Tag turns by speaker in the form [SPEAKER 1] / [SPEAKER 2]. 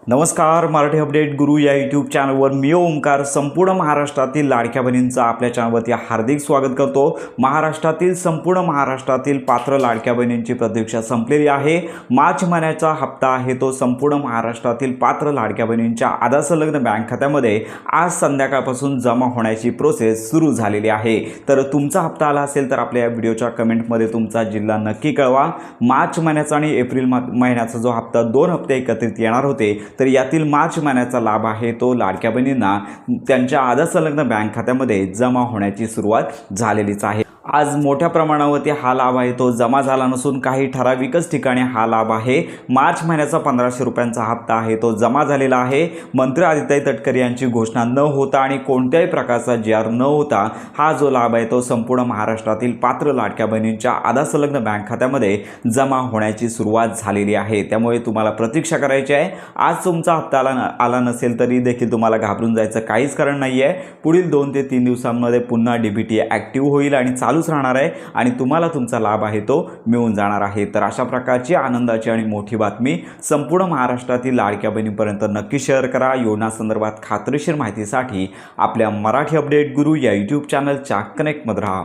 [SPEAKER 1] नमस्कार, मराठी अपडेट गुरु या यूट्यूब चॅनलवर मी ओमकार संपूर्ण महाराष्ट्रातील लाडक्या बहिणींचं आपल्या चॅनलवरती हार्दिक स्वागत करतो। संपूर्ण महाराष्ट्रातील पात्र लाडक्या बहिणींची प्रतीक्षा संपलेली आहे। मार्च महिन्याचा हप्ता आहे तो संपूर्ण महाराष्ट्रातील पात्र लाडक्या बहिणींच्या आधार संलग्न बँक खात्यामध्ये आज संध्याकाळपासून जमा होण्याची प्रोसेस सुरू झालेली आहे। तर तुमचा हप्ता आला असेल तर आपल्या या व्हिडिओच्या कमेंटमध्ये तुमचा जिल्हा नक्की कळवा। मार्च महिन्याचा आणि एप्रिल महिन्याचा जो हप्ता 2 हप्ते एकत्रित येणार होते, तर यातील मार्च महिन्याचा लाभ आहे तो लाडक्या बहिणींना त्यांच्या आधार संलग्न बँक खात्यामध्ये जमा होण्याची सुरुवात झालेलीच आहे। आज मोठ्या प्रमाणावरती हा लाभ आहे तो जमा झाला नसून काही ठराविकच ठिकाणी हा लाभ आहे। मार्च महिन्याचा 1500 रुपयांचा हप्ता आहे तो जमा झालेला आहे। मंत्री आदित्य तटकरे यांची घोषणा न होता आणि कोणत्याही प्रकारचा GR न होता हा जो लाभ आहे तो संपूर्ण महाराष्ट्रातील पात्र लाडक्या बहिणींच्या आधार संलग्न बँक खात्यामध्ये जमा होण्याची सुरुवात झालेली आहे। त्यामुळे तुम्हाला प्रतीक्षा करायची आहे। आज तुमचा हप्ता आला नसेल तरी देखील तुम्हाला घाबरून जायचं काहीच कारण नाही आहे। पुढील 2 ते 3 दिवसांमध्ये पुन्हा DBT ॲक्टिव्ह होईल आणि चालूच राहणार आहे आणि तुम्हाला तुमचा लाभ आहे तो मिळून जाणार आहे। तर अशा प्रकारची आनंदाची आणि मोठी बातमी संपूर्ण महाराष्ट्रातील लाडक्या बहिणींपर्यंत नक्की शेअर करा। योजना संदर्भात खात्रीशीर माहितीसाठी आपल्या मराठी अपडेट गुरु या यूट्यूब चॅनलच्या कनेक्टमध्ये राहा।